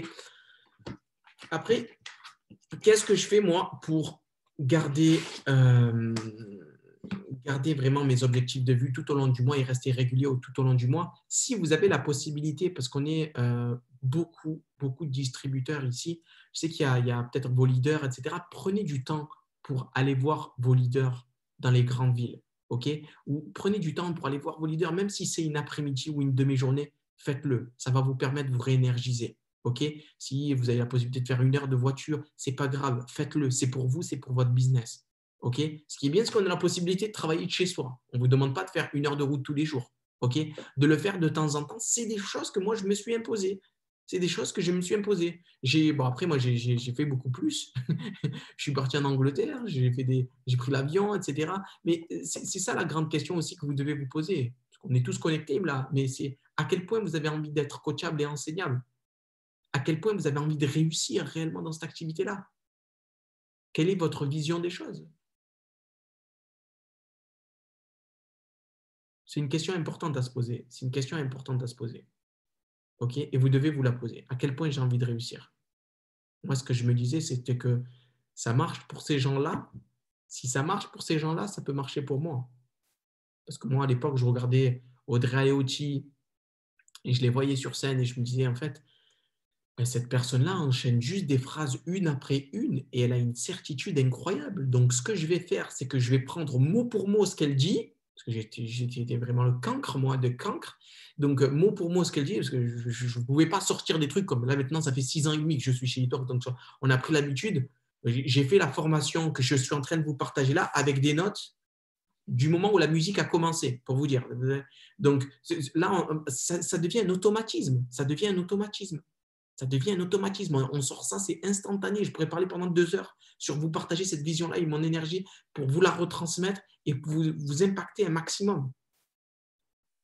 Après, qu'est-ce que je fais, moi, pour garder garder vraiment mes objectifs de vue tout au long du mois et rester régulier tout au long du mois. Si vous avez la possibilité, parce qu'on est beaucoup de distributeurs ici, je sais qu'il y a peut-être vos leaders, etc. Prenez du temps pour aller voir vos leaders dans les grandes villes. OK? Ou prenez du temps pour aller voir vos leaders, même si c'est une après-midi ou une demi-journée, faites-le. Ça va vous permettre de vous réénergiser. OK? Si vous avez la possibilité de faire 1 heure de voiture, ce n'est pas grave, faites-le. C'est pour vous, c'est pour votre business. OK? Ce qui est bien, c'est qu'on a la possibilité de travailler de chez soi. On ne vous demande pas de faire 1 heure de route tous les jours. OK? De le faire de temps en temps, c'est des choses que moi, je me suis imposées. C'est des choses que je me suis imposées. Bon, après, moi, j'ai fait beaucoup plus. Je suis parti en Angleterre, j'ai pris l'avion, etc. Mais c'est ça la grande question aussi que vous devez vous poser. Parce qu'on est tous connectés là, mais c'est à quel point vous avez envie d'être coachable et enseignable? À quel point vous avez envie de réussir réellement dans cette activité-là? Quelle est votre vision des choses? C'est une question importante à se poser. C'est une question importante à se poser. OK? Et vous devez vous la poser. À quel point j'ai envie de réussir? Moi, ce que je me disais, c'était que ça marche pour ces gens-là. Si ça marche pour ces gens-là, ça peut marcher pour moi. Parce que moi, à l'époque, je regardais Audrey Ayotti et je les voyais sur scène et je me disais, en fait, cette personne-là enchaîne juste des phrases une après une et elle a une certitude incroyable. Donc, ce que je vais faire, c'est que je vais prendre mot pour mot ce qu'elle dit, parce que j'étais vraiment le cancre, moi, de cancre. Donc, mot pour mot ce qu'elle dit, parce que je ne pouvais pas sortir des trucs comme là maintenant, ça fait 6 ans et demi que je suis chez eTalk, donc on a pris l'habitude. J'ai fait la formation que je suis en train de vous partager là avec des notes du moment où la musique a commencé, pour vous dire. Donc là, ça devient un automatisme. Ça devient un automatisme. Ça devient un automatisme. On sort ça, c'est instantané. Je pourrais parler pendant 2 heures sur vous partager cette vision-là et mon énergie pour vous la retransmettre et vous impacter un maximum.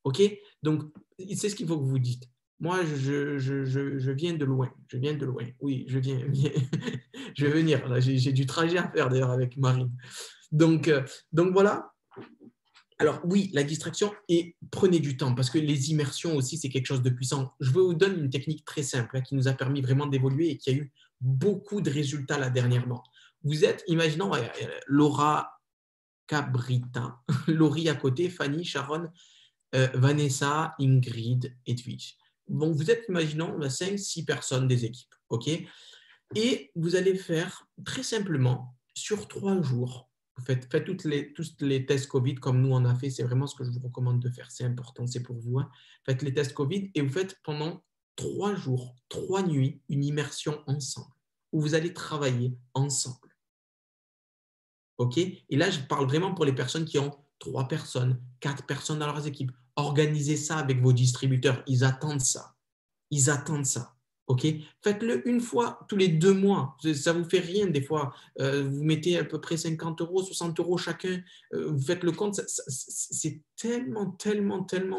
OK? Donc, c'est ce qu'il faut que vous dites. Moi, je viens de loin. Je viens de loin. Oui, je viens. Je vais venir. J'ai du trajet à faire d'ailleurs avec Marine. Donc voilà. Alors oui, la distraction et prenez du temps parce que les immersions aussi, c'est quelque chose de puissant. Je vous donne une technique très simple qui nous a permis vraiment d'évoluer et qui a eu beaucoup de résultats là dernièrement. Vous êtes, imaginons, Laura Cabrita, Laurie à côté, Fanny, Sharon, Vanessa, Ingrid, Edwige. Bon, vous êtes, imaginons, 5-6 personnes des équipes. OK? Et vous allez faire très simplement sur 3 jours. Vous faites tous les tests Covid comme nous on a fait. C'est vraiment ce que je vous recommande de faire. C'est important, c'est pour vous. Faites les tests Covid et vous faites pendant 3 jours, 3 nuits, une immersion ensemble où vous allez travailler ensemble. OK? Et là, je parle vraiment pour les personnes qui ont 3 personnes, 4 personnes dans leurs équipes. Organisez ça avec vos distributeurs. Ils attendent ça. Ils attendent ça. OK? Faites-le une fois tous les 2 mois. Ça ne vous fait rien des fois. Vous mettez à peu près 50 euros, 60 euros chacun. Vous faites le compte. C'est tellement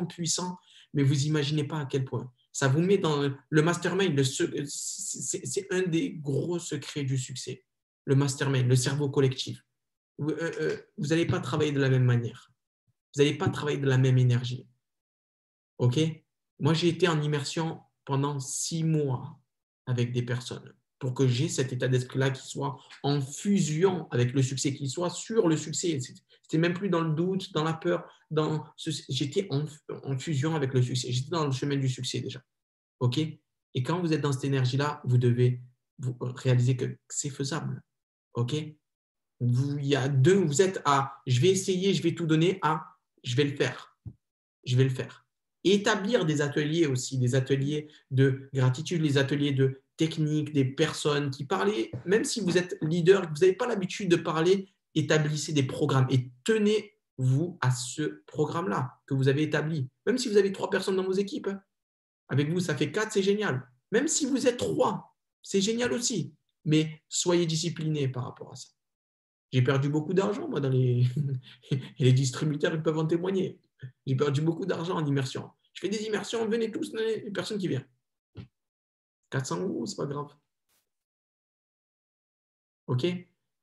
puissant. Mais vous n'imaginez pas à quel point. Ça vous met dans le mastermind. C'est un des gros secrets du succès. Le mastermind, le cerveau collectif. Vous n'allez pas travailler de la même manière. Vous n'allez pas travailler de la même énergie. OK? Moi, j'ai été en immersion pendant 6 mois avec des personnes pour que j'ai cet état d'esprit-là qui soit en fusion avec le succès, qui soit sur le succès. C'était même plus dans le doute, dans la peur. J'étais en fusion avec le succès. J'étais dans le chemin du succès déjà. OK? Et quand vous êtes dans cette énergie-là, vous devez réaliser que c'est faisable. OK? Il y a vous êtes à je vais essayer, je vais tout donner, à je vais le faire. Je vais le faire. Et établir des ateliers aussi, des ateliers de gratitude, les ateliers de technique, des personnes qui parlent, même si vous êtes leader, que vous n'avez pas l'habitude de parler, établissez des programmes et tenez-vous à ce programme-là que vous avez établi. Même si vous avez 3 personnes dans vos équipes, avec vous, ça fait 4, c'est génial. Même si vous êtes 3, c'est génial aussi. Mais soyez disciplinés par rapport à ça. J'ai perdu beaucoup d'argent, moi, dans les… Et les distributeurs, ils peuvent en témoigner. J'ai perdu beaucoup d'argent en immersion. Je fais des immersions, venez tous, les personnes qui viennent. 400 euros, c'est pas grave. OK?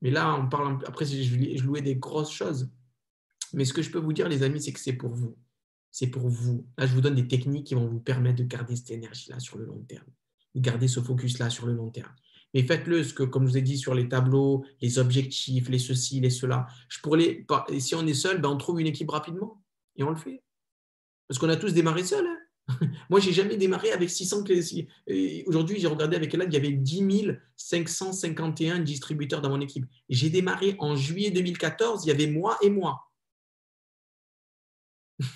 Mais là, on parle… Après, je louais des grosses choses. Mais ce que je peux vous dire, les amis, c'est que c'est pour vous. C'est pour vous. Là, je vous donne des techniques qui vont vous permettre de garder cette énergie-là sur le long terme. De garder ce focus-là sur le long terme. Mais faites-le, comme je vous ai dit sur les tableaux, les objectifs, les ceci, les cela. Et si on est seul, ben on trouve une équipe rapidement et on le fait. Parce qu'on a tous démarré seul. Hein. Moi, je n'ai jamais démarré avec 600. Aujourd'hui, j'ai regardé avec Elad, il y avait 10 551 distributeurs dans mon équipe. J'ai démarré en juillet 2014, il y avait moi et moi.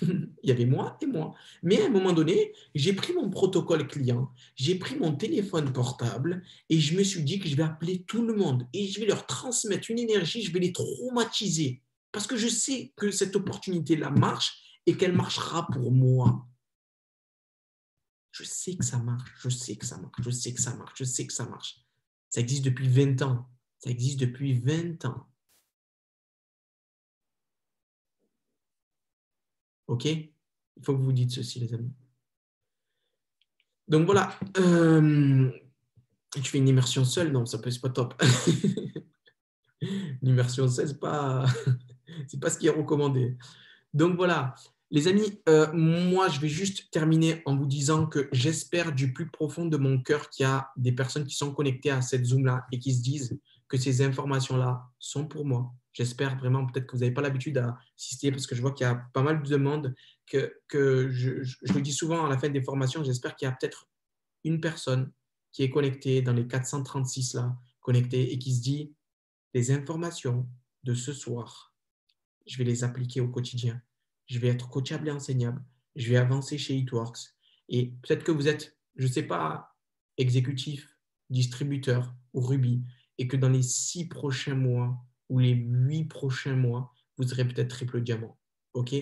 Il y avait moi et moi. Mais à un moment donné, j'ai pris mon protocole client, j'ai pris mon téléphone portable et je me suis dit que je vais appeler tout le monde et je vais leur transmettre une énergie, je vais les traumatiser. Parce que je sais que cette opportunité-là marche et qu'elle marchera pour moi. Je sais que ça marche, je sais que ça marche, je sais que ça marche, je sais que ça marche. Ça existe depuis 20 ans. Ça existe depuis 20 ans. OK? Il faut que vous dites ceci, les amis. Donc voilà. Tu fais une immersion seule? Non, ça peut, c'est pas top. Une immersion seule, c'est pas ce qui est recommandé. Donc voilà, les amis, moi je vais juste terminer en vous disant que j'espère du plus profond de mon cœur qu'il y a des personnes qui sont connectées à cette Zoom-là et qui se disent que ces informations-là sont pour moi. J'espère vraiment, peut-être que vous n'avez pas l'habitude d'assister parce que je vois qu'il y a pas mal de demandes que je le dis souvent à la fin des formations, j'espère qu'il y a peut-être une personne qui est connectée dans les 436 là, connectée et qui se dit les informations de ce soir, je vais les appliquer au quotidien. Je vais être coachable et enseignable. Je vais avancer chez Eatworks. Et peut-être que vous êtes, je ne sais pas, exécutif, distributeur ou Ruby, et que dans les 6 prochains mois ou les 8 prochains mois, vous serez peut-être triple diamant. OK?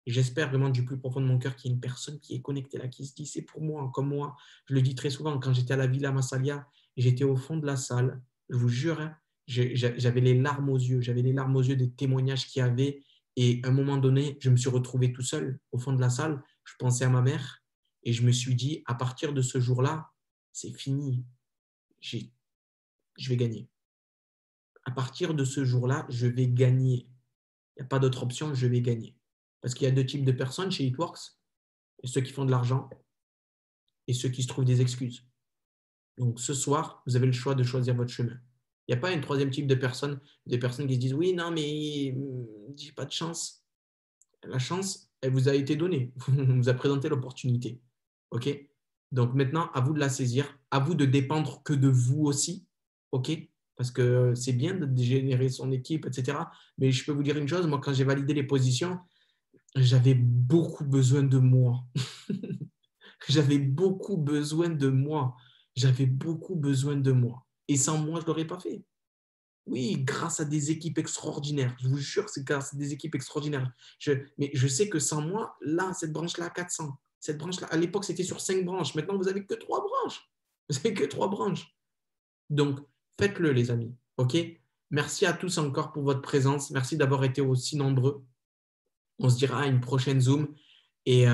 J'espère vraiment du plus profond de mon cœur qu'il y a une personne qui est connectée là, qui se dit c'est pour moi, comme moi. Je le dis très souvent, quand j'étais à la Villa Massalia, j'étais au fond de la salle, je vous jure, hein, j'avais les larmes aux yeux, j'avais les larmes aux yeux des témoignages qu'il y avait. Et à un moment donné, je me suis retrouvé tout seul au fond de la salle. Je pensais à ma mère et je me suis dit, à partir de ce jour-là, c'est fini. Je vais gagner. À partir de ce jour-là, je vais gagner. Il n'y a pas d'autre option, je vais gagner. Parce qu'il y a 2 types de personnes chez Eatworks, ceux qui font de l'argent et ceux qui se trouvent des excuses. Donc ce soir, vous avez le choix de choisir votre chemin. Il n'y a pas un troisième type de personnes, des personnes qui se disent oui, non, mais j'ai pas de chance. La chance, elle vous a été donnée. On vous a présenté l'opportunité. OK? Donc maintenant, à vous de la saisir, à vous de dépendre que de vous aussi. OK? Parce que c'est bien de générer son équipe, etc. Mais je peux vous dire une chose, moi, quand j'ai validé les positions, j'avais beaucoup besoin de moi. J'avais beaucoup besoin de moi. J'avais beaucoup besoin de moi. Et sans moi, je ne l'aurais pas fait. Oui, grâce à des équipes extraordinaires. Je vous jure, c'est grâce à des équipes extraordinaires. Mais je sais que sans moi, là, cette branche-là a 400. Cette branche-là, à l'époque, c'était sur 5 branches. Maintenant, vous n'avez que 3 branches. Vous n'avez que 3 branches. Donc, faites-le, les amis. OK? Merci à tous encore pour votre présence. Merci d'avoir été aussi nombreux. On se dira à une prochaine Zoom. Et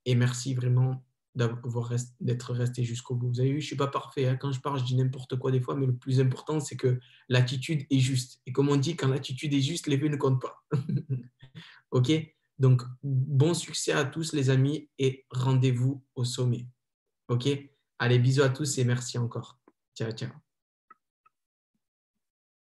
merci vraiment d'être resté jusqu'au bout. Vous avez vu, je ne suis pas parfait. Hein. Quand je parle, je dis n'importe quoi des fois, mais le plus important, c'est que l'attitude est juste. Et comme on dit, quand l'attitude est juste, les vues ne comptent pas. OK? Donc, bon succès à tous, les amis, et rendez-vous au sommet. OK? Allez, bisous à tous et merci encore. Ciao, ciao.